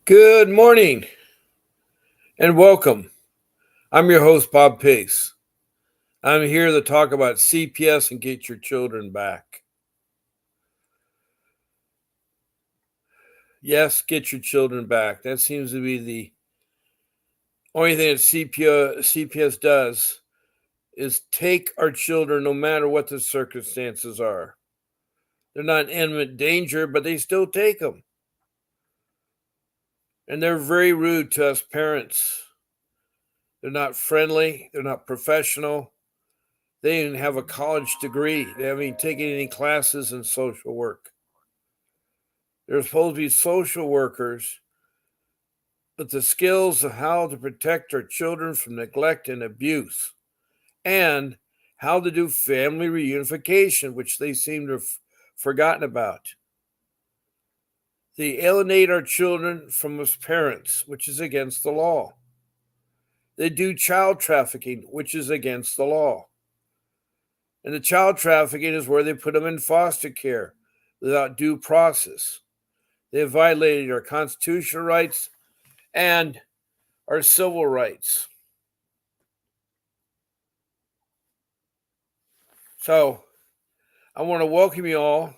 Good morning and welcome. I'm your host, Bob Pace. I'm here to talk about CPS and get your children back. Yes, get your children back. That seems to be the only thing that CPS does is take our children no matter what the circumstances are. They're not in imminent danger, but they still take them. And they're very rude to us parents. They're not friendly. They're not professional. They didn't have a college degree. They haven't even taken any classes in social work. They're supposed to be social workers, but the skills of how to protect our children from neglect and abuse, and how to do family reunification, which they seem to have forgotten about. They alienate our children from us parents, which is against the law. They do child trafficking, which is against the law. And the child trafficking is where they put them in foster care without due process. They have violated our constitutional rights and our civil rights. So I want to welcome you all.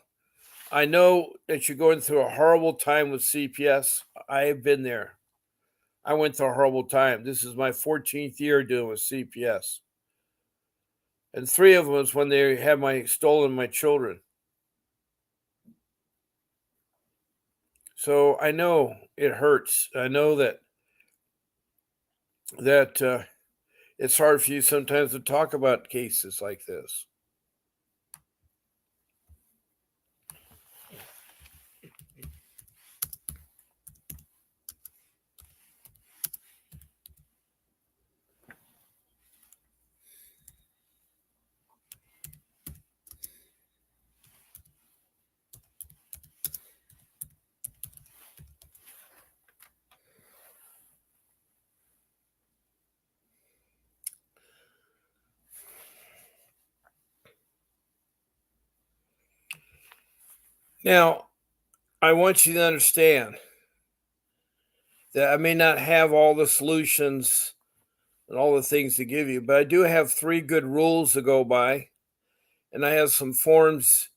I know that you're going through a horrible time with CPS. I have been there. I went through a horrible time. This is my 14th year doing with CPS. And 3 of them was when they had stolen my children. So I know it hurts. I know that it's hard for you sometimes to talk about cases like this. Now, I want you to understand that I may not have all the solutions and all the things to give you, but I do have 3 good rules to go by, and I have some forms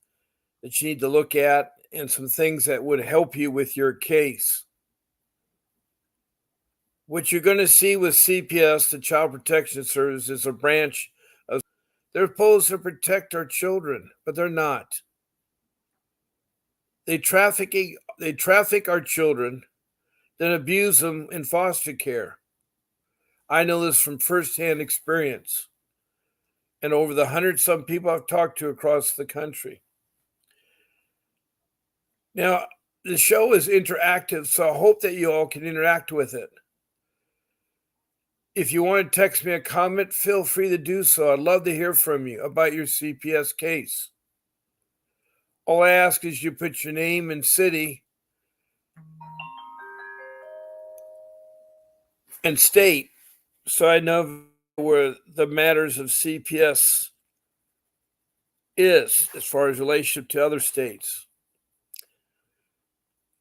that you need to look at and some things that would help you with your case. What you're going to see with CPS, the Child Protection Service, is a branch of they're supposed to protect our children, but they're not. They traffic our children, then abuse them in foster care. I know this from firsthand experience and over the 100-some people I've talked to across the country. Now, the show is interactive, so I hope that you all can interact with it. If you want to text me a comment, feel free to do so. I'd love to hear from you about your CPS case. All I ask is you put your name and city and state so I know where the matters of CPS is as far as relationship to other states.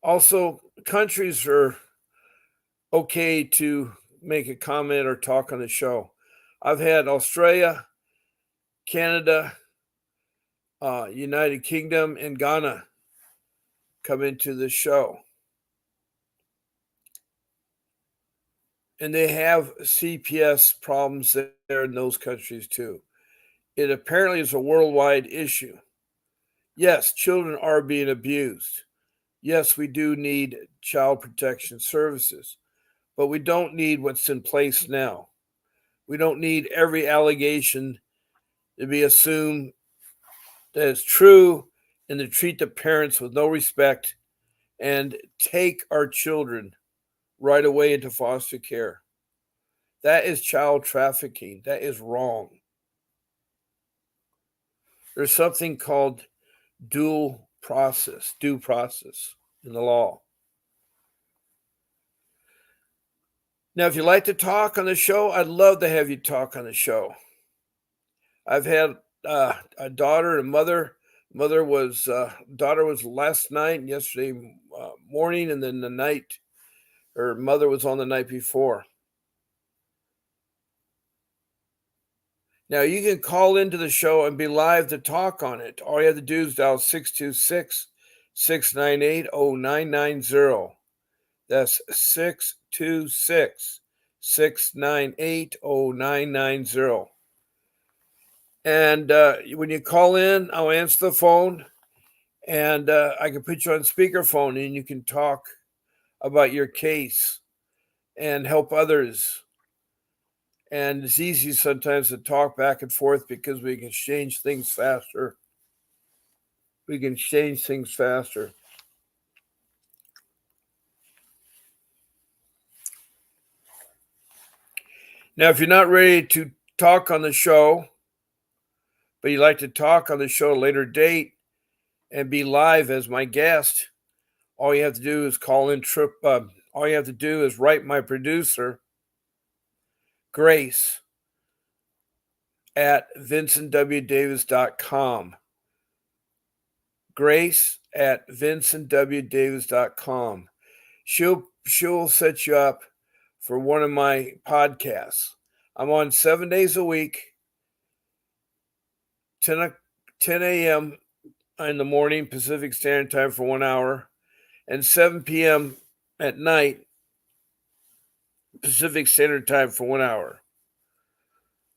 Also, countries are okay to make a comment or talk on the show. I've had Australia, Canada, United Kingdom, and Ghana come into the show. And they have CPS problems there in those countries too. It apparently is a worldwide issue. Yes, children are being abused. Yes, we do need child protection services, but we don't need what's in place now. We don't need every allegation to be assumed that is true and to treat the parents with no respect and take our children right away into foster care. That is child trafficking. That is wrong. There's something called due process in the law. Now, if you'd like to talk on the show, I'd love to have you talk on the show. I've had a daughter and mother Daughter was last night, and yesterday morning, and then the night, her mother was on the night before. Now, you can call into the show and be live to talk on it. All you have to do is dial 626-698-0990. That's 626-698-0990. And when you call in, I'll answer the phone, and I can put you on speakerphone, and you can talk about your case and help others. And it's easy sometimes to talk back and forth because we can exchange things faster. Now, if you're not ready to talk on the show, but you'd like to talk on the show at a later date and be live as my guest, all you have to do is call in. All you have to do is write my producer, Grace, at vincentwdavis.com. Grace at vincentwdavis.com. She'll set you up for one of my podcasts. I'm on 7 days a week, 10 a.m. in the morning Pacific Standard Time for 1 hour, and 7 p.m. at night Pacific Standard Time for 1 hour.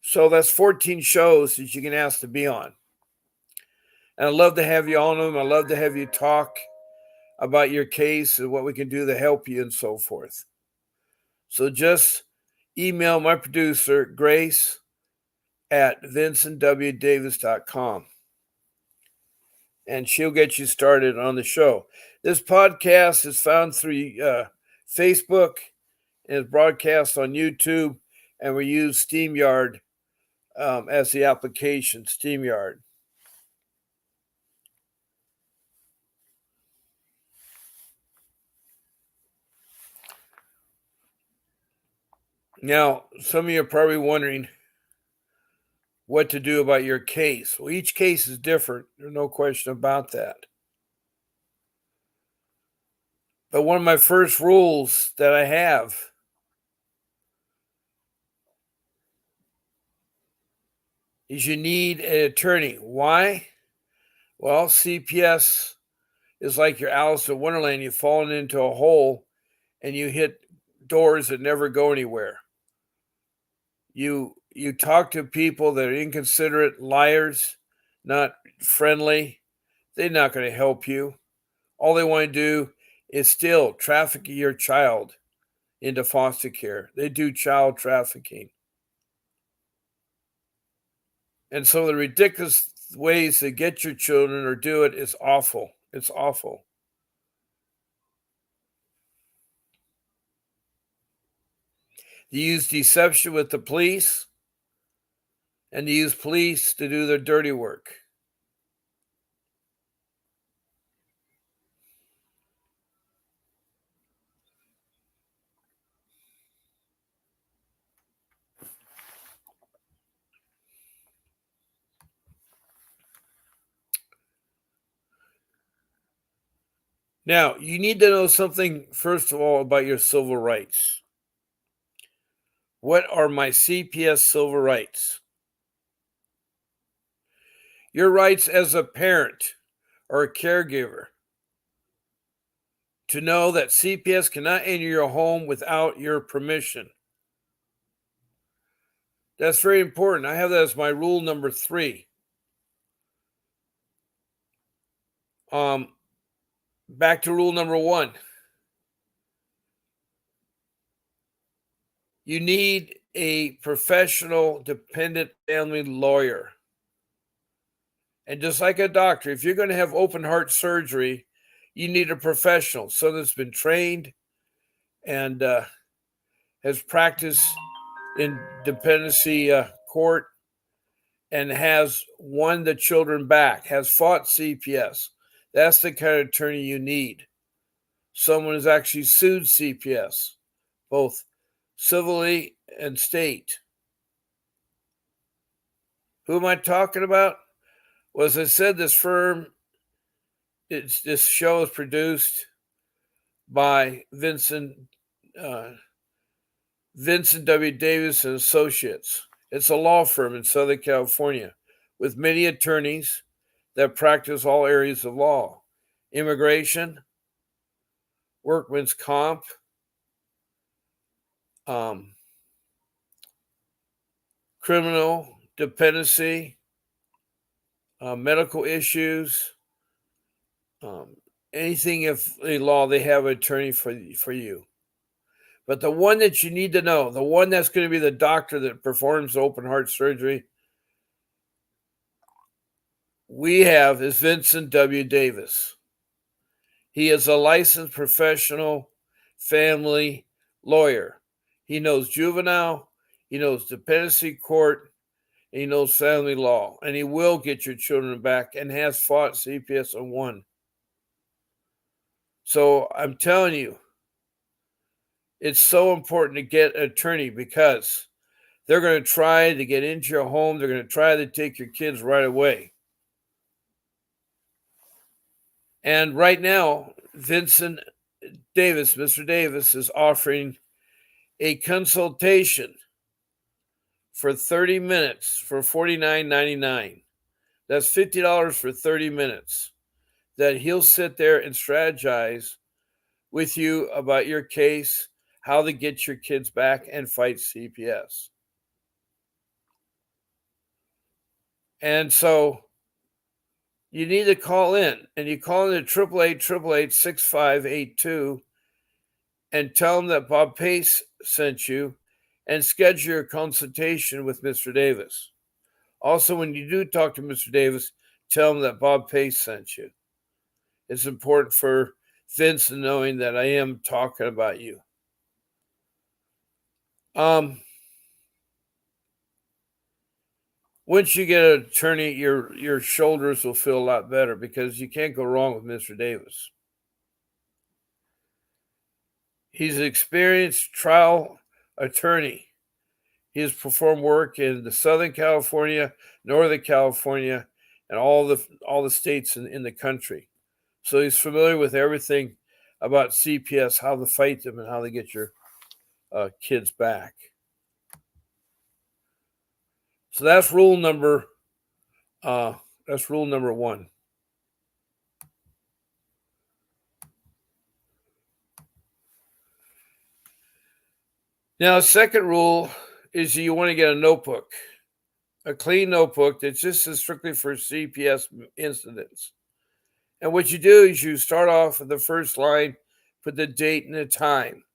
So that's 14 shows that you can ask to be on. And I'd love to have you on them. I'd love to have you talk about your case and what we can do to help you and so forth. So just email my producer, Grace, at vincentwdavis.com. And she'll get you started on the show. This podcast is found through Facebook and is broadcast on YouTube. And we use StreamYard as the application, StreamYard. Now, some of you are probably wondering what to do about your case. Well, each case is different. There's no question about that. But one of my first rules that I have is you need an attorney. Why? Well, CPS is like your Alice in Wonderland. You've fallen into a hole and you hit doors that never go anywhere. You talk to people that are inconsiderate, liars, not friendly. They're not going to help you. All they want to do is still traffic your child into foster care. They do child trafficking. And so the ridiculous ways to get your children or do it is awful. It's awful. They use deception with the police, and they use police to do their dirty work. Now, you need to know something, first of all, about your civil rights. What are my CPS civil rights? Your rights as a parent or a caregiver to know that CPS cannot enter your home without your permission. That's very important. I have that as my rule number 3. Back to rule number 1. You need a professional, dependent family lawyer. And just like a doctor, if you're going to have open heart surgery, you need a professional, someone that's been trained and has practiced in dependency court and has won the children back, has fought CPS. That's the kind of attorney you need. Someone who's actually sued CPS, both civilly and state. Who am I talking about? Well, as I said, this show is produced by uh, Vincent W. Davis and Associates. It's a law firm in Southern California with many attorneys that practice all areas of law: immigration, workman's comp, um, criminal, dependency, medical issues, um, anything of the law. They have an attorney for you. But the one that you need to know, the one that's going to be the doctor that performs open heart surgery, we have is Vincent W. Davis. He is a licensed professional family lawyer. He knows juvenile, he knows dependency court, and he knows family law, and he will get your children back and has fought CPS and won. So I'm telling you, it's so important to get an attorney because they're going to try to get into your home. They're going to try to take your kids right away. And right now, Vincent Davis, Mr. Davis, is offering a consultation for 30 minutes for $49.99. That's $50 for 30 minutes. That he'll sit there and strategize with you about your case, how to get your kids back and fight CPS. And so you need to call in, and you call in at 888-888-6582 and tell them that Bob Pace sent you and schedule your consultation with Mr. Davis. Also, when you do talk to Mr. Davis, tell him that Bob Pace sent you. It's important for Vince knowing that I am talking about you. Once you get an attorney, your shoulders will feel a lot better because you can't go wrong with Mr. Davis. He's an experienced trial attorney. He has performed work in the Southern California, Northern California, and all the states in the country. So he's familiar with everything about CPS, how to fight them, and how to get your kids back. So that's rule number one. Now, the second rule is you want to get a notebook, a clean notebook that's just strictly for CPS incidents. And what you do is you start off with the first line, put the date and the time,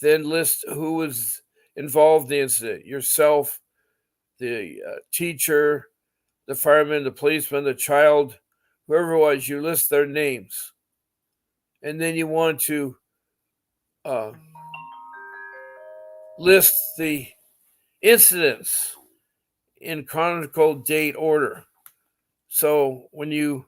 then list who was involved in the incident: yourself, the teacher, the fireman, the policeman, the child, whoever it was. You list their names. And then you want to list the incidents in chronological date order. So when you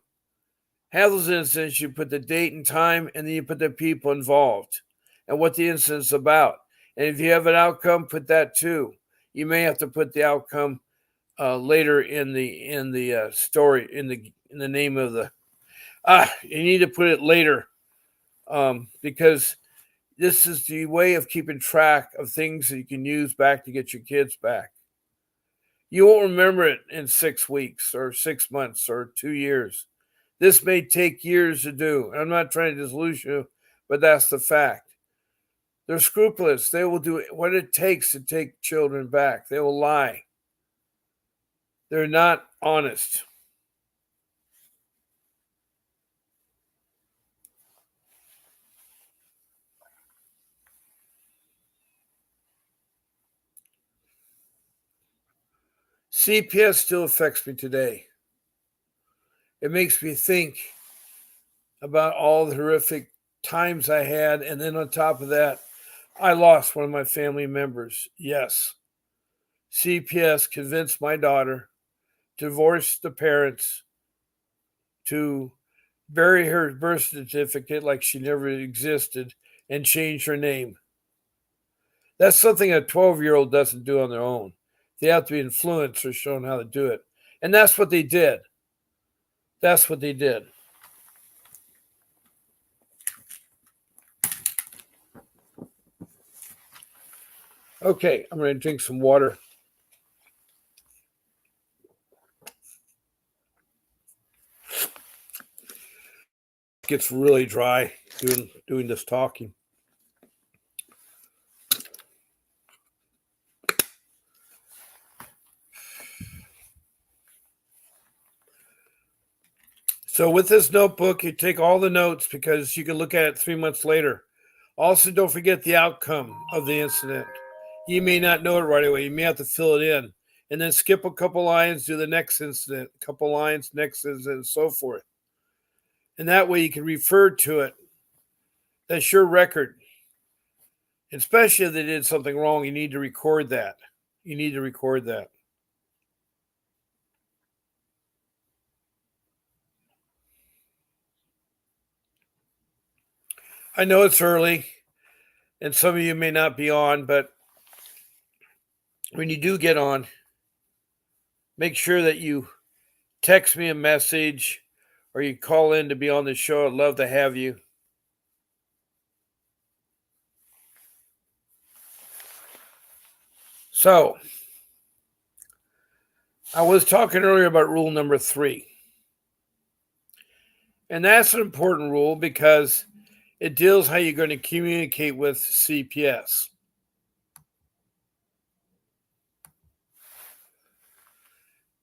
have those incidents, you put the date and time, and then you put the people involved and what the incident's about. And if you have an outcome, put that too. You may have to put the outcome later in the story, in the name of the. You need to put it later because this is the way of keeping track of things that you can use back to get your kids back. You won't remember it in 6 weeks or 6 months or 2 years. This may take years to do. I'm not trying to disillusion you, but that's the fact. They're scrupulous. They will do what it takes to take children back. They will lie. They're not honest. CPS still affects me today. It makes me think about all the horrific times I had. And then on top of that, I lost one of my family members. Yes. CPS convinced my daughter to divorce the parents, to bury her birth certificate like she never existed, and change her name. That's something a 12-year-old doesn't do on their own. They have to be influenced or shown how to do it. And that's what they did. That's what they did. Okay, I'm going to drink some water. It gets really dry doing this talking. So with this notebook, you take all the notes because you can look at it 3 months later. Also, don't forget the outcome of the incident. You may not know it right away. You may have to fill it in and then skip a couple lines, do the next incident, a couple lines, next incident, and so forth. And that way you can refer to it. That's your record. Especially if they did something wrong, you need to record that. You need to record that. I know it's early and some of you may not be on, but when you do get on, make sure that you text me a message or you call in to be on the show. I'd love to have you. So, I was talking earlier about rule number 3. And that's an important rule because it deals how you're going to communicate with CPS.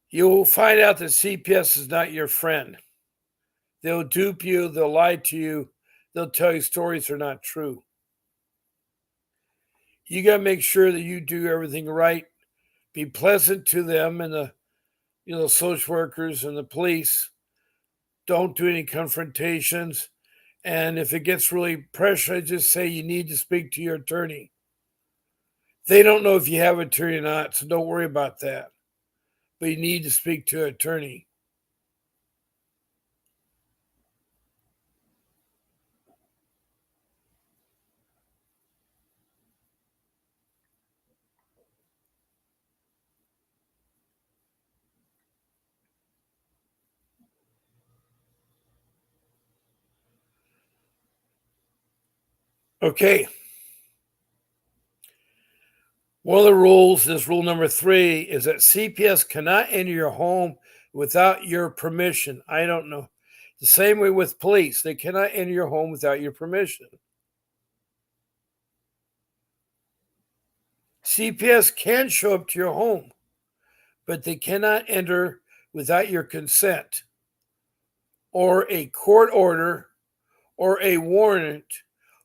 You'll find out that CPS is not your friend. They'll dupe you, they'll lie to you, they'll tell you stories that are not true. You got to make sure that you do everything right, be pleasant to them and the social workers and the police. Don't do any confrontations. And if it gets really pressure, I just say you need to speak to your attorney. They don't know if you have an attorney or not, so don't worry about that. But you need to speak to an attorney. Okay. One of the rules is rule number 3 is that CPS cannot enter your home without your permission. I don't know. The same way with police, they cannot enter your home without your permission. CPS can show up to your home, but they cannot enter without your consent or a court order or a warrant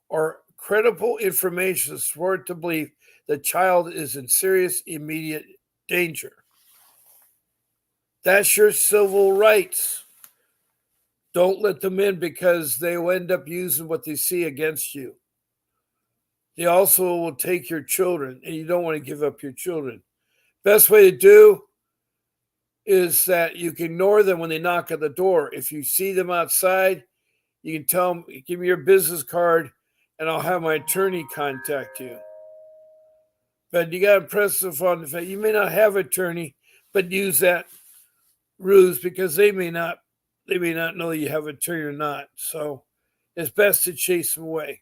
or credible information to support the belief the child is in serious immediate danger. That's your civil rights. Don't let them in because they will end up using what they see against you. They also will take your children, and you don't want to give up your children. Best way to do is that you can ignore them when they knock at the door. If you see them outside, you can tell them, give me your business card, and I'll have my attorney contact you. But you got to impress upon the fact you may not have an attorney, but use that ruse because they may not know you have an attorney or not. So it's best to chase them away.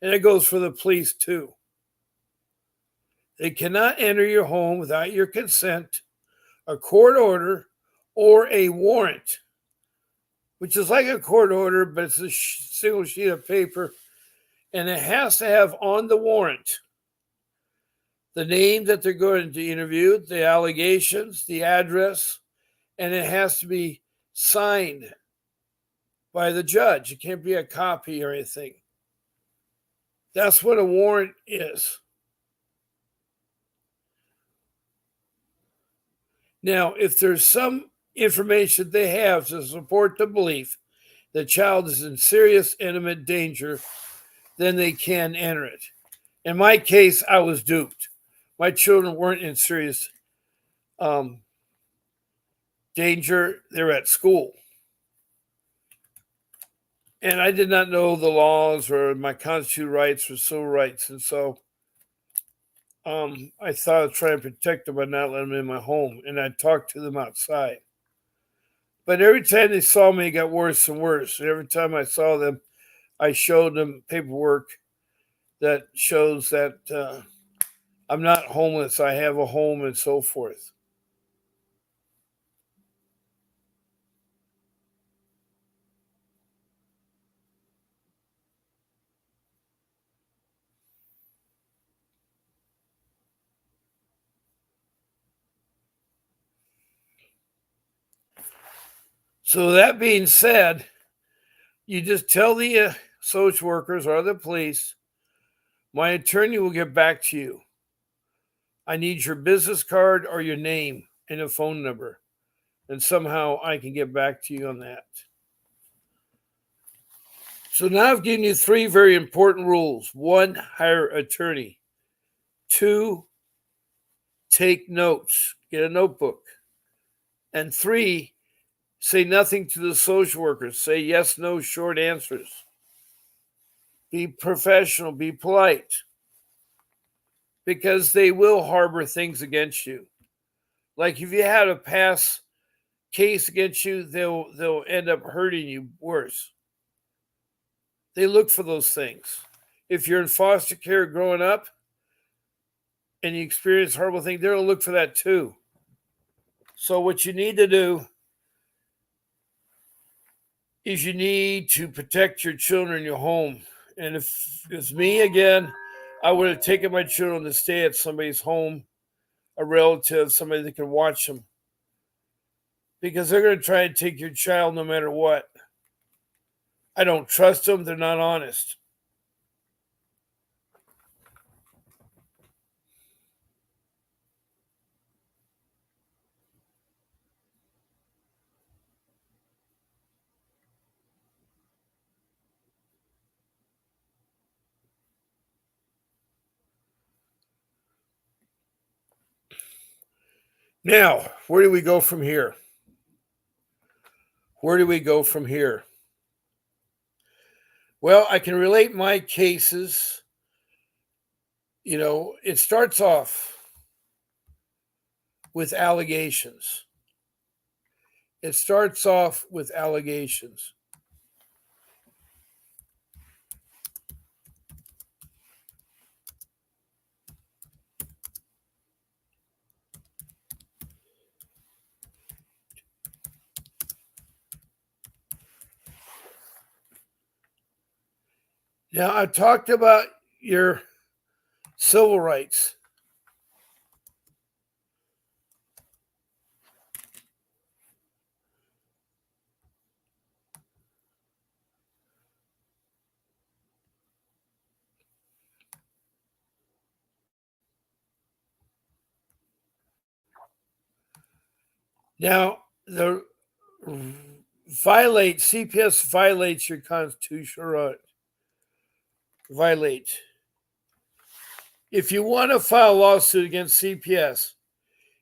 And it goes for the police too. They cannot enter your home without your consent, a court order, or a warrant, which is like a court order, but it's a single sheet of paper. And it has to have on the warrant the name that they're going to interview, the allegations, the address, and it has to be signed by the judge. It can't be a copy or anything. That's what a warrant is. Now, if there's some information they have to support the belief the child is in serious imminent danger, then they can enter it. In my case, I was duped. My children weren't in serious danger. They're at school. And I did not know the laws or my constitutional rights or civil rights. And so I thought I was trying to protect them by not letting them in my home. And I talked to them outside. But every time they saw me, it got worse and worse. And every time I saw them, I showed them paperwork that shows that I'm not homeless. I have a home and so forth. So that being said, you just tell the social workers or the police, my attorney will get back to you. I need your business card or your name and a phone number, and somehow I can get back to you on that. So now I've given you three very important rules. One, hire an attorney. Two, take notes, get a notebook. And three, say nothing to the social workers. Say yes, no, short answers. Be professional, be polite, because they will harbor things against you. Like if you had a past case against you, they'll end up hurting you worse. They look for those things. If you're in foster care growing up and you experience horrible things, they'll look for that too. So what you need to do is you need to protect your children in your home. And if it's me again, I would have taken my children to stay at somebody's home, a relative, somebody that can watch them. Because they're going to try and take your child no matter what. I don't trust them. They're not honest. Now, where do we go from here? Where do we go from here? Well, I can relate my cases. It starts off with allegations. It starts off with allegations. Now, I talked about your civil rights. Now, the CPS violates your constitutional right. Violate. If you want to file a lawsuit against CPS,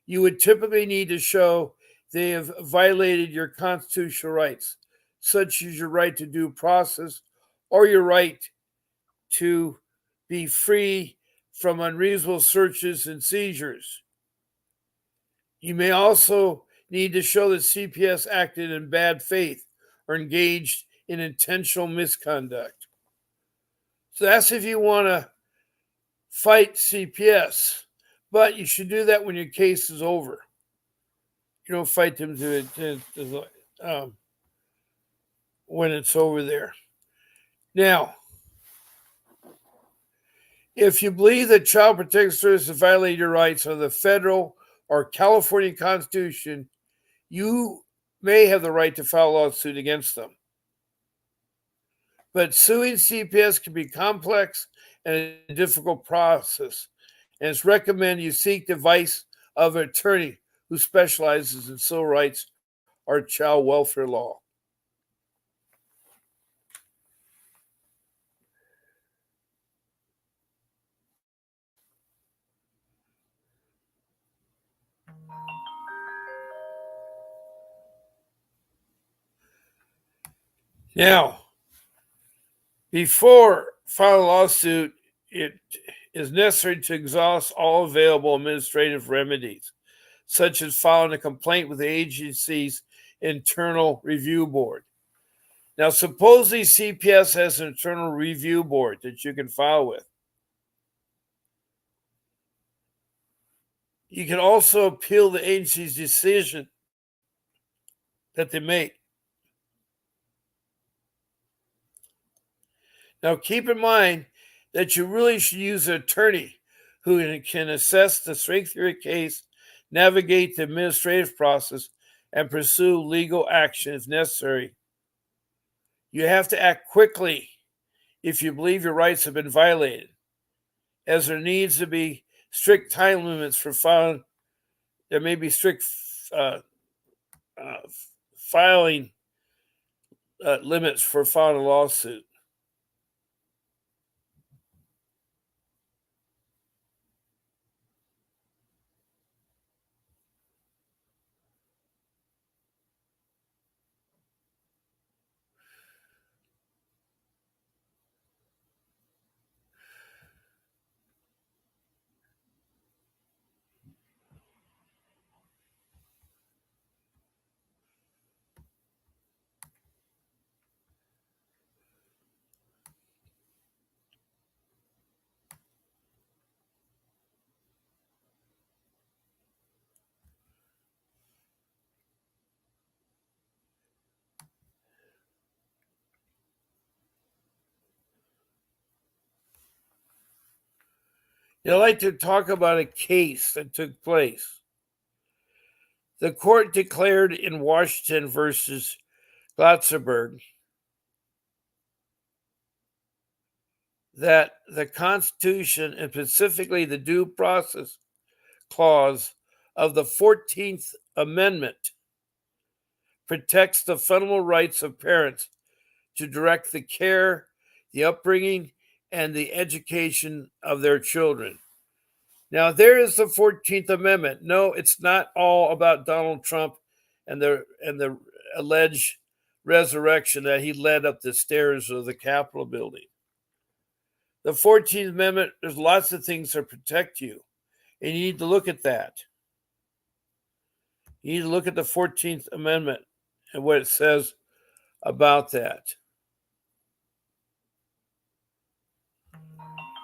you would typically need to show they have violated your constitutional rights, such as your right to due process or your right to be free from unreasonable searches and seizures. You may also need to show that CPS acted in bad faith or engaged in intentional misconduct. So that's if you want to fight CPS, but you should do that when your case is over. You don't fight them when it's over there. Now, if you believe that Child Protective Services violated your rights under the federal or California Constitution, you may have the right to file a lawsuit against them. But suing CPS can be complex and a difficult process, and it's recommended you seek the advice of an attorney who specializes in civil rights or child welfare law. Now, before filing a lawsuit, it is necessary to exhaust all available administrative remedies, such as filing a complaint with the agencies internal review board. Now, supposedly CPS has an internal review board that you can file with. You can also appeal the agency's decision that they make. Now, keep in mind that you really should use an attorney who can assess the strength of your case, navigate the administrative process, and pursue legal action if necessary. You have to act quickly if you believe your rights have been violated, as there needs to be strict time limits for filing. There may be strict filing limits for filing a lawsuit. I'd like to talk about a case that took place. The court declared in Washington versus Glatzenberg that the Constitution, and specifically the Due Process Clause of the 14th Amendment, protects the fundamental rights of parents to direct the care, the upbringing, and the education of their children. Now, there is the 14th Amendment. No, it's not all about Donald Trump and the alleged resurrection that he led up the stairs of the Capitol building. The 14th Amendment, there's lots of things that protect you, and you need to look at that. You need to look at the 14th Amendment and what it says about that.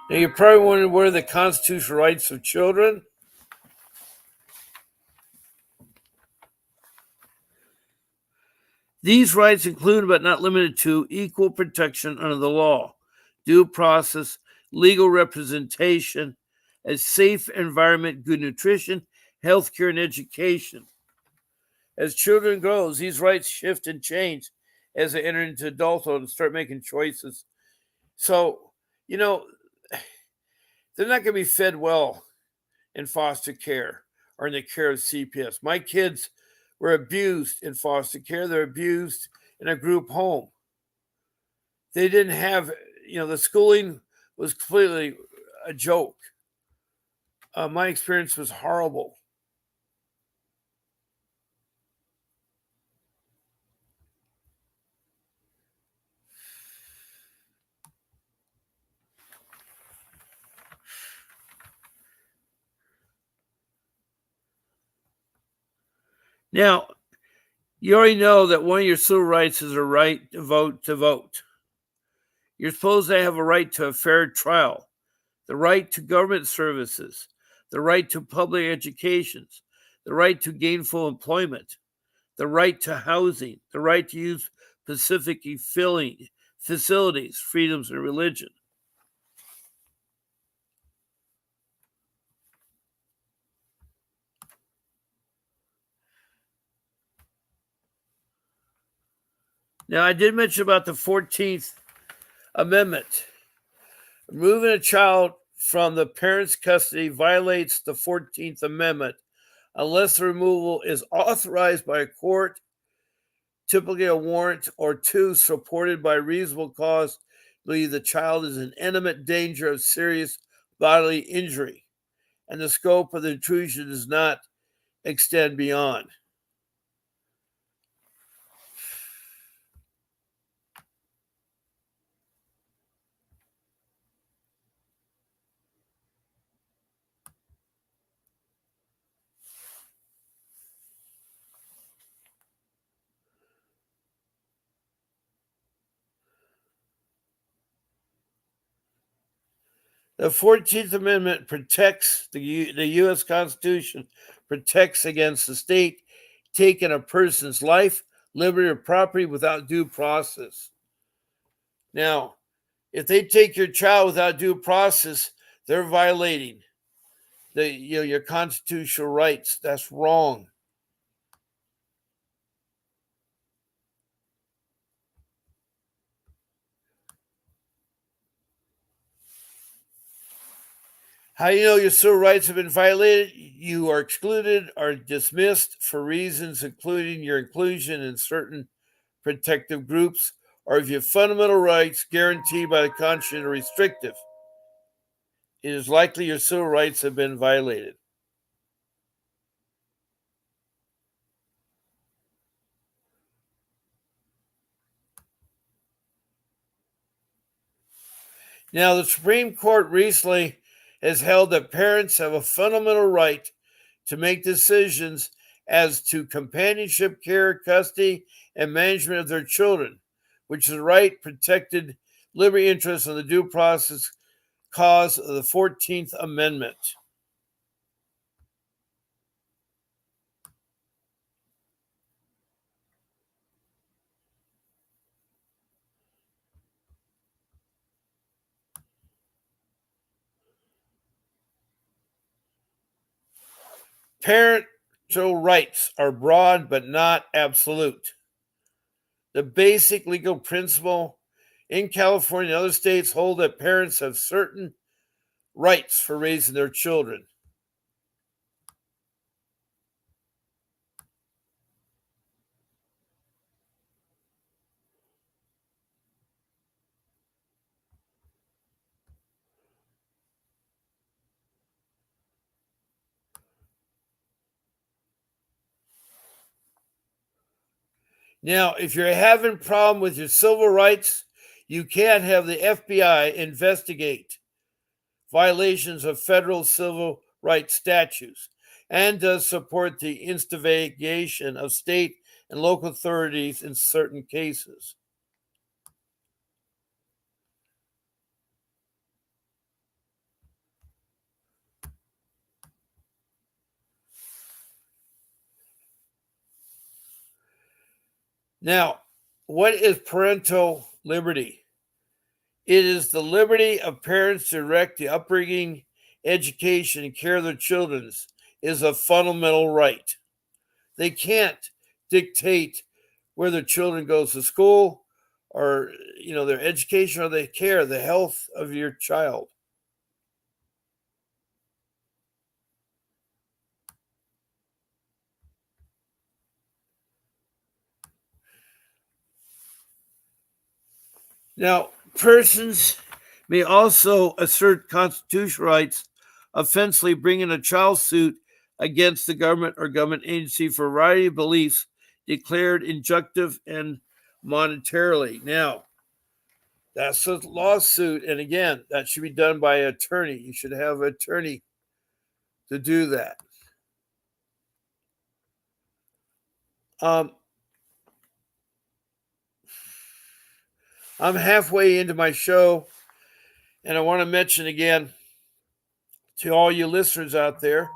Now, you're probably wondering what are the constitutional rights of children? These rights include, but not limited to, equal protection under the law, due process, legal representation, a safe environment, good nutrition, health care, and education. As children grow, these rights shift and change as they enter into adulthood and start making choices. So, they're not going to be fed well in foster care or in the care of CPS. My kids were abused in foster care. They're abused in a group home. They didn't have, the schooling was completely a joke. My experience was horrible. Now, you already know that one of your civil rights is a right to vote. You're supposed to have a right to a fair trial, the right to government services, the right to public education, the right to gainful employment, the right to housing, the right to use specific facilities, freedoms, and religion. Now, I did mention about the 14th Amendment. Removing a child from the parent's custody violates the 14th Amendment unless the removal is authorized by a court, typically a warrant, or two, supported by reasonable cause, believe the child is in imminent danger of serious bodily injury, and the scope of the intrusion does not extend beyond. The 14th Amendment protects the U.S. Constitution, protects against the state taking a person's life, liberty, or property without due process. Now, if they take your child without due process, they're violating your constitutional rights. That's wrong. How do you know your civil rights have been violated? You are excluded or dismissed for reasons including your inclusion in certain protective groups, or if your fundamental rights guaranteed by the Constitution are restrictive. It is likely your civil rights have been violated. Now, the Supreme Court recently has held that parents have a fundamental right to make decisions as to companionship, care, custody, and management of their children, which is a right protected liberty interest in the due process clause of the 14th Amendment. Parental rights are broad but not absolute. The basic legal principle in California and other states hold that parents have certain rights for raising their children. Now, if you're having a problem with your civil rights, you can't have the FBI investigate violations of federal civil rights statutes and does support the investigation of state and local authorities in certain cases. Now, what is parental liberty? It is the liberty of parents to direct the upbringing, education, and care of their children is a fundamental right. They can't dictate where their children goes to school or their education or their care, the health of your child. Now, persons may also assert constitutional rights offensively bringing a child suit against the government or government agency for a variety of beliefs declared injunctive and monetarily. Now, that's a lawsuit, and again, that should be done by an attorney. You should have an attorney to do that. I'm halfway into my show, and I want to mention again to all you listeners out there,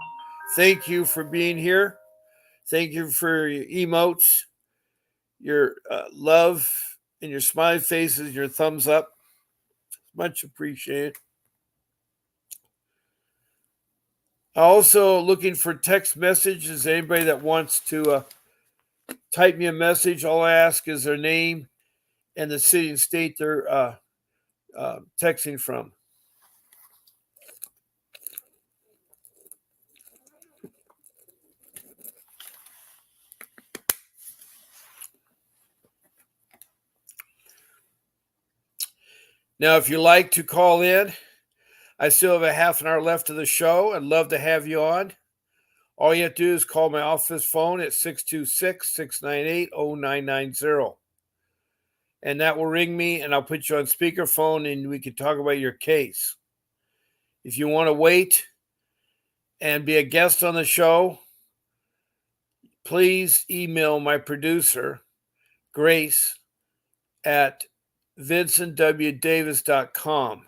thank you for being here. Thank you for your emotes, your love, and your smiley faces, your thumbs up. Much appreciated. Also looking for text messages. Anybody that wants to type me a message, all I ask is their name and the city and state they're texting from. Now, if you like to call in, I still have a half an hour left of the show. I'd love to have you on. All you have to do is call my office phone at 626-698-0990. And that will ring me, and I'll put you on speakerphone, and we can talk about your case. If you want to wait and be a guest on the show, please email my producer, Grace, at vincentwdavis.com.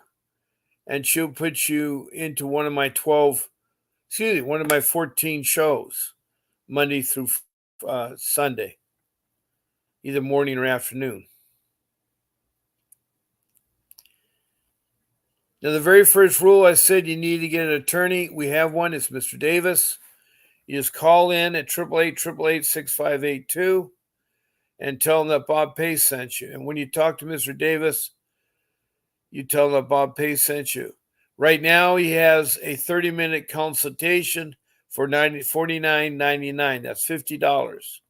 and she'll put you into one of my 14 shows, Monday through Sunday, either morning or afternoon. Now, the very first rule I said you need to get an attorney. We have one. It's Mr. Davis. You just call in at 888-888-6582 and tell them that Bob Pace sent you. And when you talk to Mr. Davis, you tell them that Bob Pace sent you. Right now, he has a 30-minute consultation for $49.99. That's $50.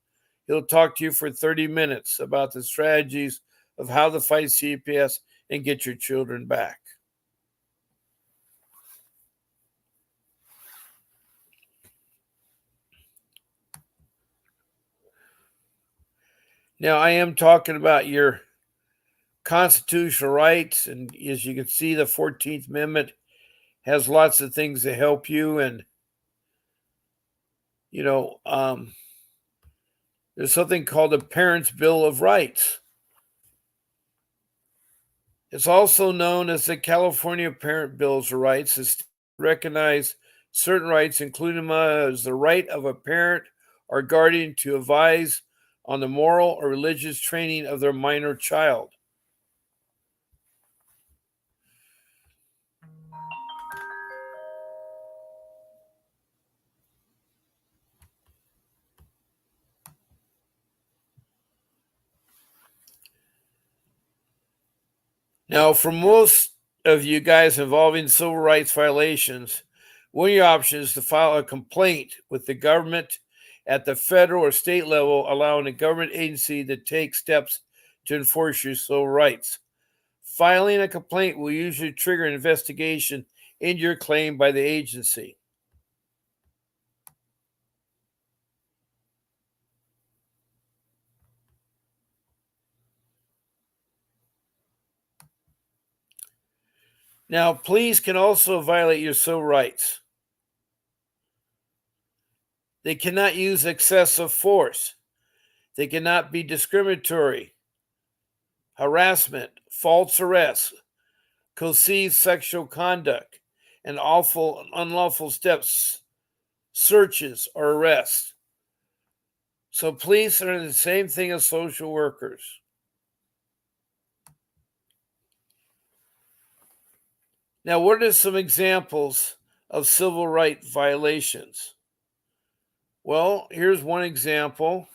He'll talk to you for 30 minutes about the strategies of how to fight CPS and get your children back. Now, I am talking about your constitutional rights, and as you can see, the 14th Amendment has lots of things to help you. And, there's something called the Parents' Bill of Rights. It's also known as the California Parent Bills of Rights. It recognizes certain rights, including as the right of a parent or guardian to advise on the moral or religious training of their minor child. Now, for most of you guys involving civil rights violations, one of your options is to file a complaint with the government at the federal or state level, allowing a government agency to take steps to enforce your civil rights. Filing a complaint will usually trigger an investigation into your claim by the agency. Now, police can also violate your civil rights. They cannot use excessive force. They cannot be discriminatory, harassment, false arrest, conceived sexual conduct, and unlawful steps, searches, or arrests. So police are the same thing as social workers. Now, what are some examples of civil rights violations? Well, here's one example.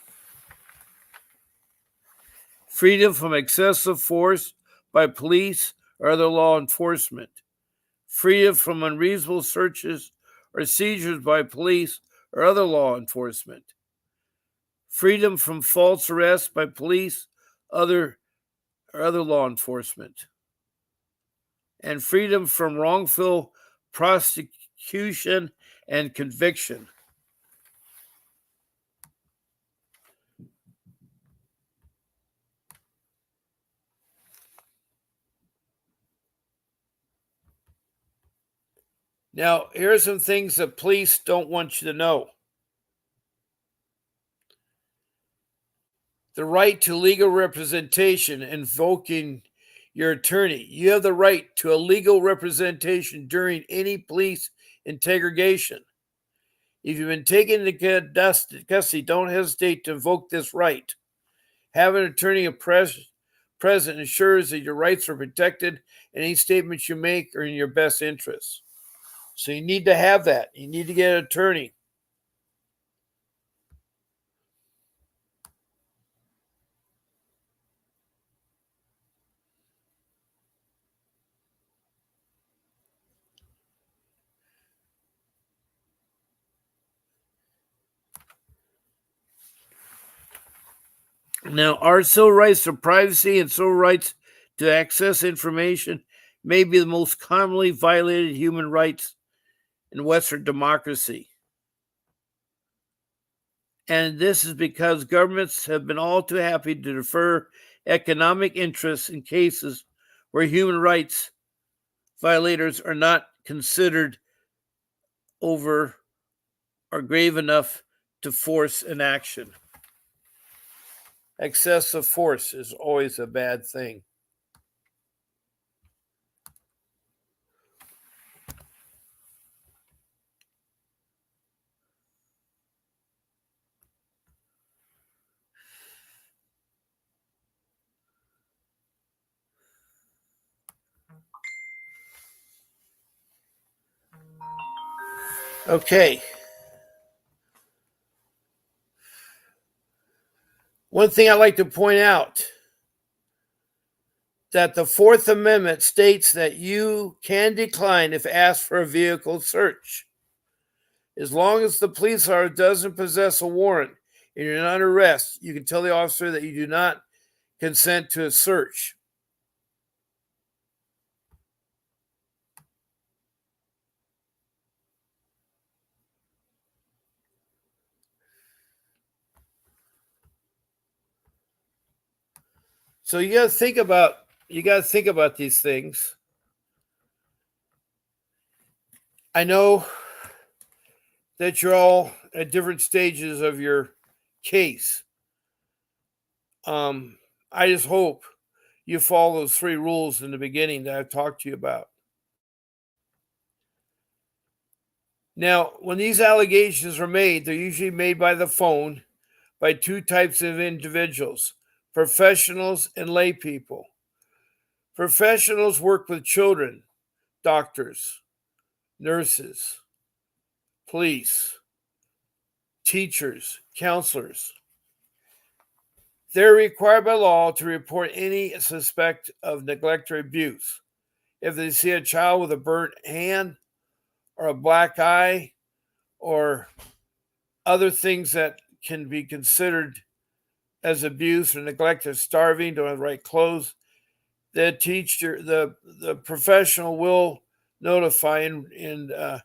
Freedom from excessive force by police or other law enforcement. Freedom from unreasonable searches or seizures by police or other law enforcement. Freedom from false arrest by police or other law enforcement. And freedom from wrongful prosecution and conviction. Now, here are some things that police don't want you to know. The right to legal representation, invoking your attorney. You have the right to a legal representation during any police interrogation. If you've been taken into custody, don't hesitate to invoke this right. Have an attorney present ensures that your rights are protected and any statements you make are in your best interest. So you need to have that. You need to get an attorney. Now, our civil rights to privacy and civil rights to access information may be the most commonly violated human rights in Western democracy. And this is because governments have been all too happy to defer economic interests in cases where human rights violators are not considered over or grave enough to force an action. Excessive force is always a bad thing. Okay. One thing I'd like to point out that the Fourth Amendment states that you can decline if asked for a vehicle search. As long as the police officer doesn't possess a warrant and you're not arrested, you can tell the officer that you do not consent to a search. So you got to think about these things. I know that you're all at different stages of your case. I just hope you follow those 3 rules in the beginning that I've talked to you about. Now, when these allegations are made, they're usually made by the phone by 2 types of individuals: professionals and lay people. Professionals work with children, doctors, nurses, police, teachers, counselors. They're required by law to report any suspect of neglect or abuse. If they see a child with a burnt hand or a black eye or other things that can be considered as abuse or neglect, of starving, don't have the right clothes, the teacher, the professional will notify and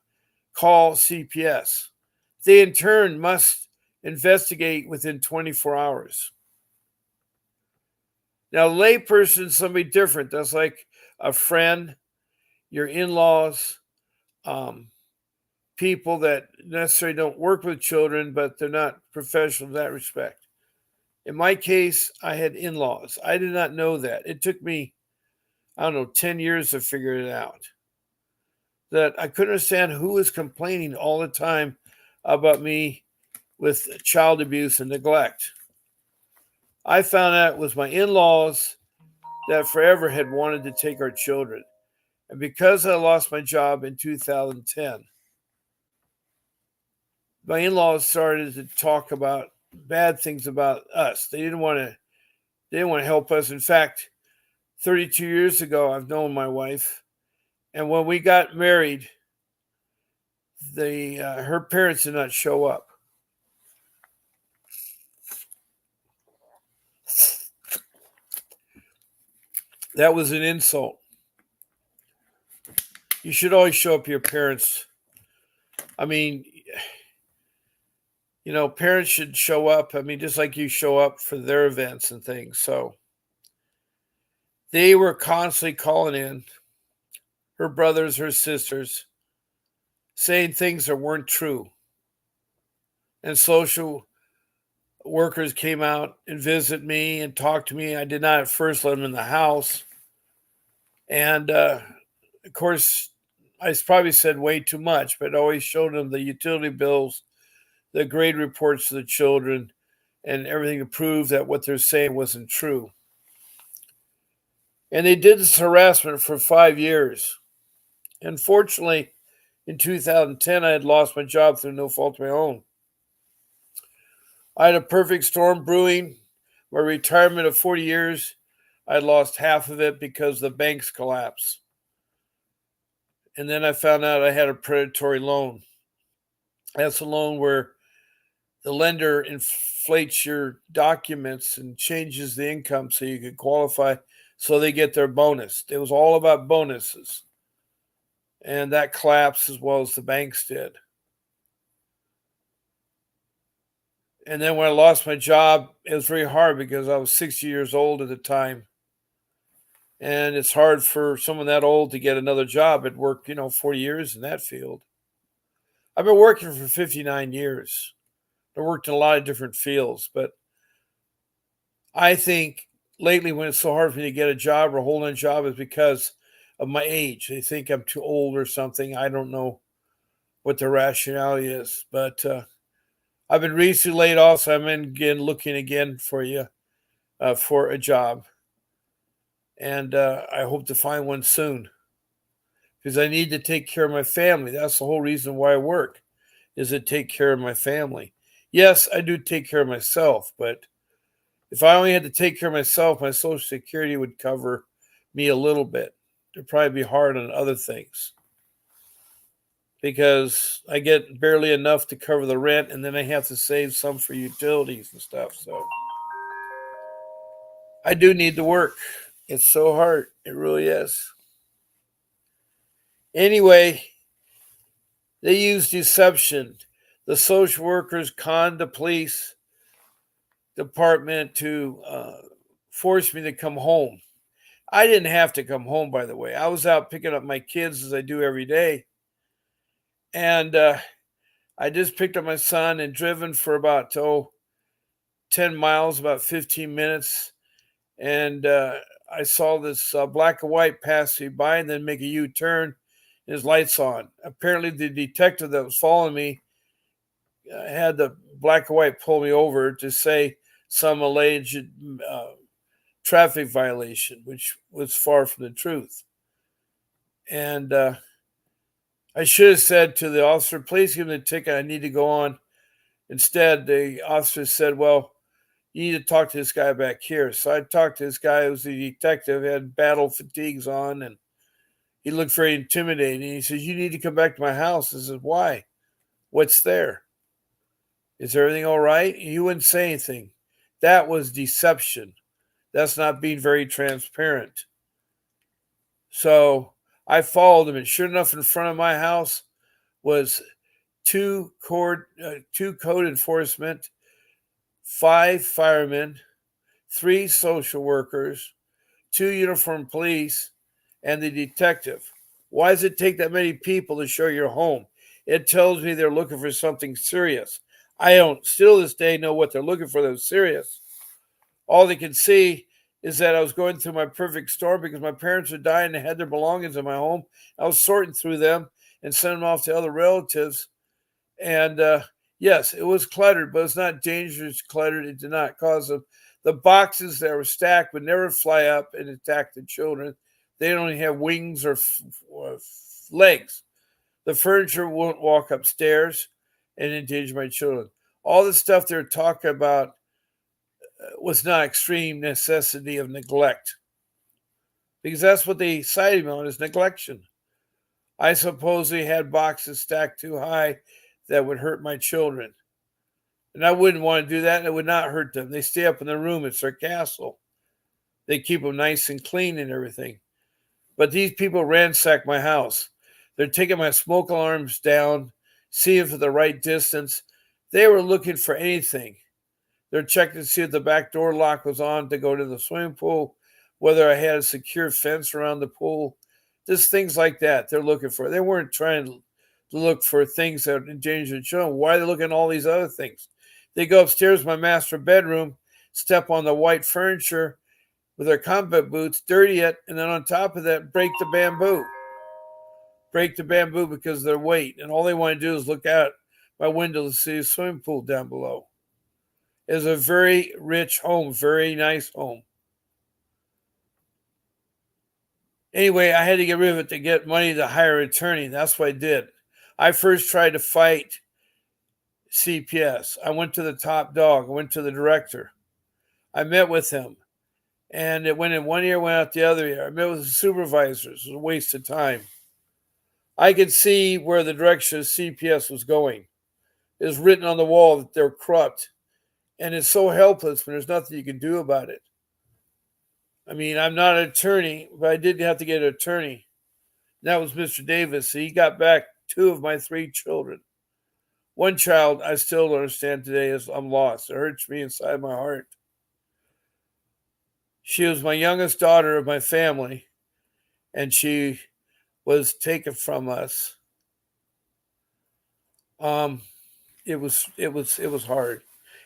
call CPS. They in turn must investigate within 24 hours. Now, layperson is somebody different. That's like a friend, your in-laws, people that necessarily don't work with children, but they're not professional in that respect. In my case, I had in-laws. I did not know that. It took me, 10 years to figure it out. That I couldn't understand who was complaining all the time about me with child abuse and neglect. I found out it was my in-laws that forever had wanted to take our children. And because I lost my job in 2010, my in-laws started to talk about bad things about us. They didn't want to help us. In fact, 32 years ago, I've known my wife, and when we got married, her parents did not show up. That was an insult. You should always show up for your parents. I mean, parents should show up. I mean, just like you show up for their events and things. So they were constantly calling in, her brothers, her sisters, saying things that weren't true. And social workers came out and visit me and talked to me. I did not at first let them in the house. And of course, I probably said way too much, but always showed them the utility bills, the grade reports to the children, and everything to prove that what they're saying wasn't true. And they did this harassment for 5 years. Unfortunately, in 2010, I had lost my job through no fault of my own. I had a perfect storm brewing. My retirement of 40 years, I lost half of it because the banks collapsed. And then I found out I had a predatory loan. That's a loan where the lender inflates your documents and changes the income so you can qualify, so they get their bonus. It was all about bonuses. And that collapsed as well as the banks did. And then when I lost my job, it was very hard because I was 60 years old at the time. And it's hard for someone that old to get another job. I'd worked, 40 years in that field. I've been working for 59 years. I worked in a lot of different fields, but I think lately when it's so hard for me to get a job or hold on a job is because of my age. They think I'm too old or something. I don't know what the rationality is, but I've been recently laid off, so I'm looking again for a job. And I hope to find one soon because I need to take care of my family. That's the whole reason why I work. is to take care of my family. Yes, I do take care of myself, but if I only had to take care of myself, my Social Security would cover me a little bit. It'd probably be hard on other things because I get barely enough to cover the rent, and then I have to save some for utilities and stuff. So I do need to work. It's so hard. It really is. Anyway, they use deception. The social workers conned the police department to force me to come home. I didn't have to come home, by the way. I was out picking up my kids as I do every day. And I just picked up my son and driven for about 10 miles, about 15 minutes. And I saw this black and white pass me by and then make a U-turn and his lights on. Apparently the detective that was following me had the black and white pull me over to say some alleged traffic violation, which was far from the truth. And I should have said to the officer, please give me the ticket. I need to go on. Instead, the officer said, well, you need to talk to this guy back here. So I talked to this guy who was the detective, had battle fatigues on, and he looked very intimidating. He says, you need to come back to my house. I said, why? What's there? Is everything all right? He wouldn't say anything. That was deception. That's not being very transparent. So I followed him, and sure enough, in front of my house was two code enforcement, 5 firemen, 3 social workers, 2 uniformed police, and the detective. Why does it take that many people to show your home? It tells me they're looking for something serious. I don't still this day know what they're looking for that's serious. All they can see is that I was going through my perfect storm because my parents were dying and they had their belongings in my home. I was sorting through them and sending them off to other relatives. And yes, it was cluttered, but it's not dangerous cluttered. It did not cause them. The boxes that were stacked would never fly up and attack the children. They don't even have wings or legs. The furniture won't walk upstairs and endanger my children. All the stuff they're talking about was not extreme necessity of neglect, because that's what they cited me on, is neglection. I suppose they had boxes stacked too high that would hurt my children. And I wouldn't want to do that. It would not hurt them. They stay up in their room. It's their castle. They keep them nice and clean and everything. But these people ransack my house. They're taking my smoke alarms down, seeing for the right distance. They were looking for anything. They're checking to see if the back door lock was on to go to the swimming pool, whether I had a secure fence around the pool, just things like that they're looking for. They weren't trying to look for things that endanger the children. Why are they looking at all these other things? They go upstairs to my master bedroom, step on the white furniture with their combat boots, dirty it, and then on top of that, break the bamboo. Break the bamboo because of their weight. And all they want to do is look out my window to see a swimming pool down below. Is a very rich home, very nice home. Anyway, I had to get rid of it to get money to hire an attorney. That's what I did. I first tried to fight CPS. I went to the top dog. I went to the director. I met with him. And it went in one ear, went out the other ear. I met with the supervisors. It was a waste of time. I could see where the direction of CPS was going. It was written on the wall that they're corrupt. And it's so helpless when there's nothing you can do about it. I mean, I'm not an attorney, but I did have to get an attorney. And that was Mr. Davis. He got back 2 of my 3 children. One child I still don't understand today is I'm lost. It hurts me inside my heart. She was my youngest daughter of my family, and she was taken from us. It was hard.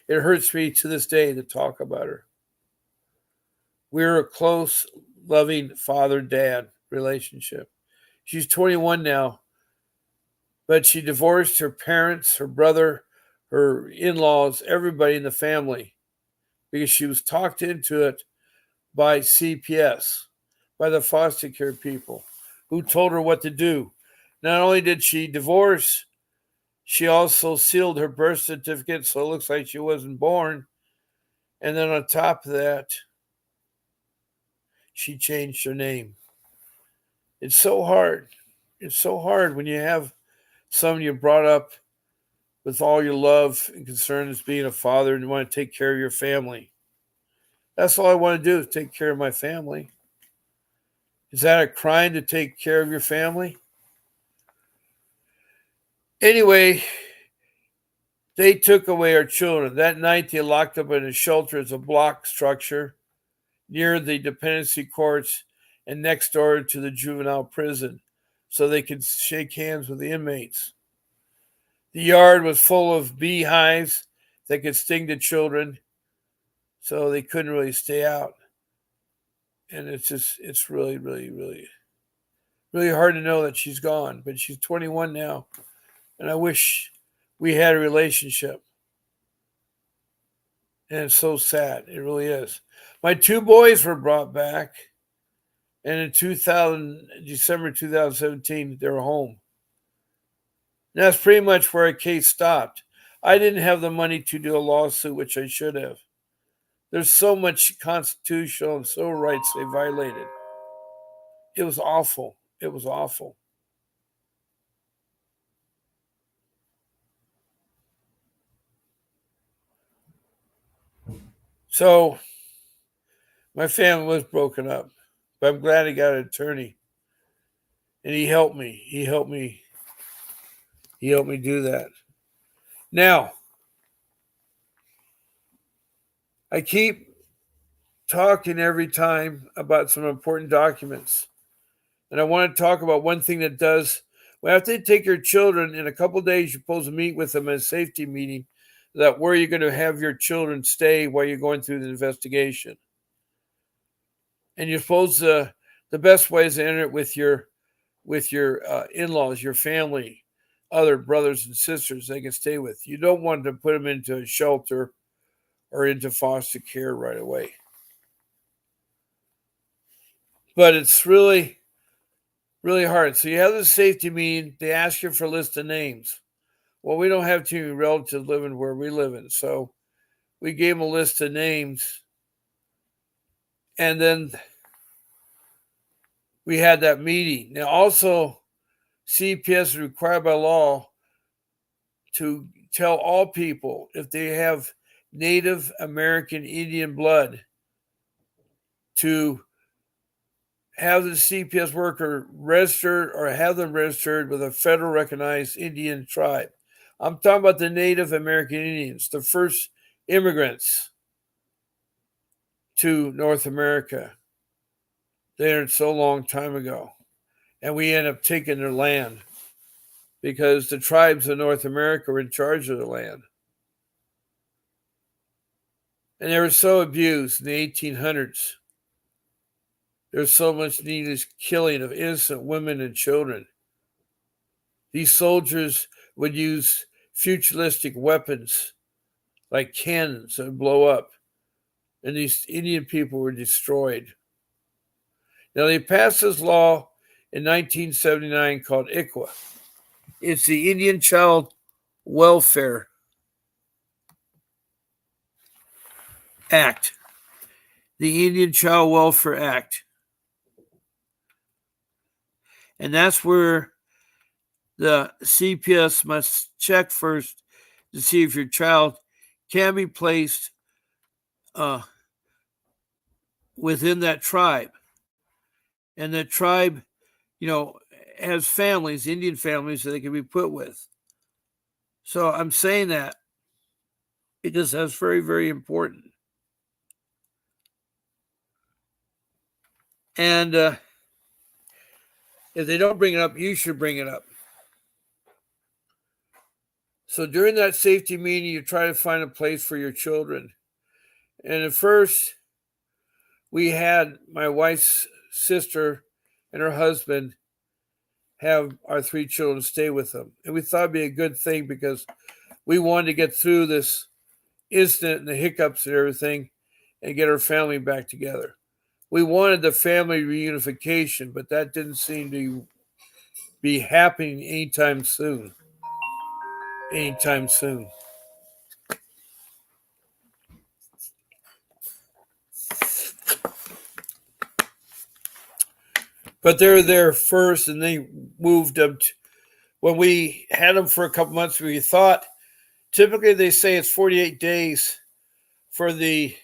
It hurts me to this day to talk about her. We're a close, loving father-dad relationship. She's 21 now, but she divorced her parents, her brother, her in-laws, everybody in the family, because she was talked into it by CPS, by the foster care people, who told her what to do. Not only did she divorce She also sealed her birth certificate so it looks like she wasn't born. And then on top of that, she changed her name. It's so hard. It's so hard when you have someone you brought up with all your love and concern as being a father and you want to take care of your family. That's all I want to do is take care of my family. Is that a crime to take care of your family? Anyway, they took away our children. That night, they locked up in a shelter as a block structure near the dependency courts and next door to the juvenile prison so they could shake hands with the inmates. The yard was full of beehives that could sting the children, so they couldn't really stay out. And it's really, really, really, really hard to know that she's gone. But she's 21 now, and I wish we had a relationship. And it's so sad. It really is. My two boys were brought back, and in December 2017, they were home. And that's pretty much where our case stopped. I didn't have the money to do a lawsuit, which I should have. There's so much constitutional and civil rights they violated. It was awful. It was awful. So my family was broken up, but I'm glad I got an attorney, and he helped me. He helped me do that. Now, I keep talking every time about some important documents. And I want to talk about one thing that does. Well, after you take your children, in a couple of days, you're supposed to meet with them at a safety meeting that where you're going to have your children stay while you're going through the investigation. And you're supposed to, the best way is to enter it with your in-laws, your family, other brothers and sisters they can stay with. You don't want to put them into a shelter or into foster care right away. But it's really, really hard. So you have the safety meeting. They ask you for a list of names. Well, we don't have too many relatives living where we live in. So we gave them a list of names. And then we had that meeting. Now, also, CPS is required by law to tell all people if they have Native American Indian blood to have the CPS worker registered or have them registered with a federal recognized Indian tribe. I'm talking about the Native American Indians, the first immigrants to North America. They entered so long time ago. And we end up taking their land because the tribes of North America were in charge of the land. And they were so abused in the 1800s. There was so much needless killing of innocent women and children. These soldiers would use futuristic weapons like cannons that would blow up. And these Indian people were destroyed. Now, they passed this law in 1979 called ICWA. It's the Indian Child Welfare Act. The Indian Child Welfare Act. And that's where the CPS must check first to see if your child can be placed within that tribe. And that tribe, has families, Indian families that they can be put with. So I'm saying that because that's very, very important. And if they don't bring it up, you should bring it up. So during that safety meeting, you try to find a place for your children. And at first, we had my wife's sister and her husband have our three children stay with them. And we thought it'd be a good thing because we wanted to get through this incident and the hiccups and everything and get our family back together. We wanted the family reunification, but that didn't seem to be happening anytime soon. anytime soon. But they're there first, and they moved them. When we had them for a couple months, we thought typically they say it's 48 days for the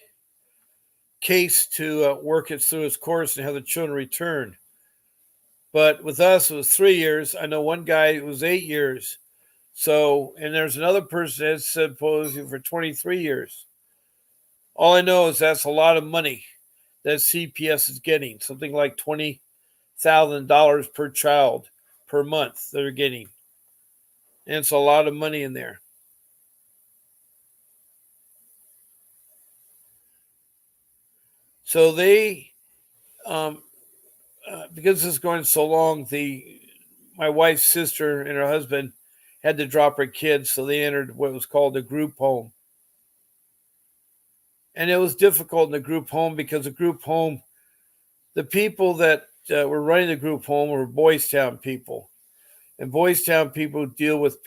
case to work it through its course and have the children return. But with us, it was 3 years. I know one guy it was 8 years. So, and there's another person that's supposed for 23 years. All I know is that's a lot of money that CPS is getting, something like $20,000 per child per month they're getting. And it's a lot of money in there. So they, because it's going so long, my wife's sister and her husband had to drop her kids, so they entered what was called a group home. And it was difficult in the group home because the group home, the people that were running the group home were Boys Town people, and Boys Town people deal with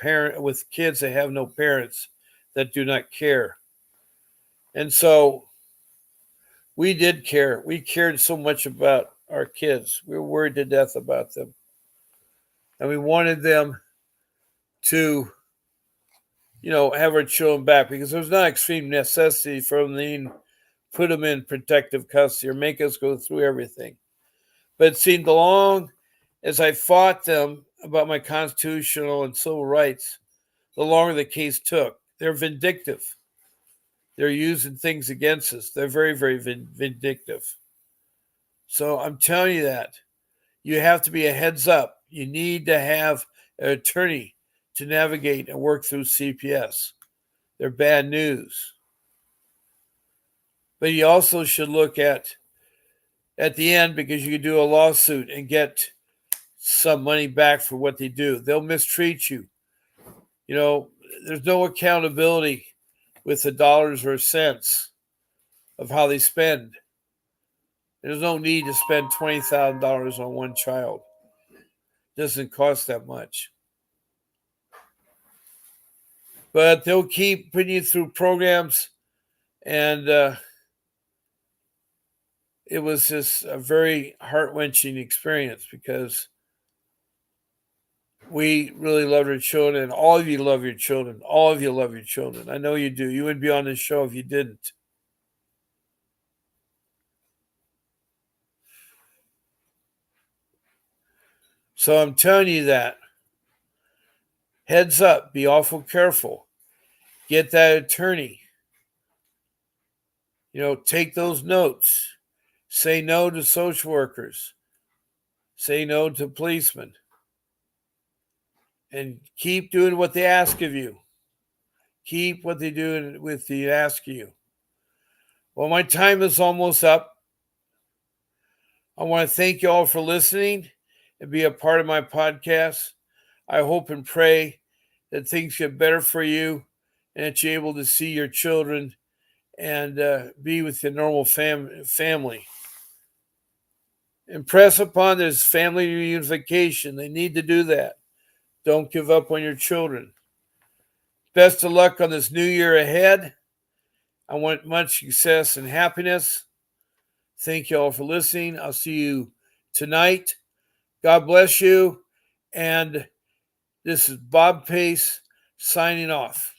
kids that have no parents that do not care. And so we did care. We cared so much about our kids. We were worried to death about them, and we wanted them to, have our children back because there's not extreme necessity for them to put them in protective custody or make us go through everything. But it seemed long as I fought them about my constitutional and civil rights, the longer the case took. They're vindictive. They're using things against us. They're very, very vindictive. So I'm telling you that. You have to be a heads up. You need to have an attorney to navigate and work through CPS. They're bad news. But you also should look at the end, because you can do a lawsuit and get some money back for what they do. They'll mistreat you. There's no accountability with the dollars or cents of how they spend. There's no need to spend $20,000 on one child. It doesn't cost that much. But they'll keep putting you through programs, and it was just a very heart-wrenching experience because we really loved our children, and all of you love your children. All of you love your children. I know you do. You wouldn't be on this show if you didn't. So I'm telling you that. Heads up, be awful careful. Get that attorney. Take those notes. Say no to social workers. Say no to policemen. And keep doing what they ask of you. Keep what they do with the ask of you. Well, my time is almost up. I want to thank you all for listening and be a part of my podcast. I hope and pray that things get better for you and that you're able to see your children and be with the normal family. Impress upon this family reunification. They need to do that. Don't give up on your children. Best of luck on this new year ahead. I want much success and happiness. Thank you all for listening. I'll see you tonight. God bless you. And this is Bob Pace signing off.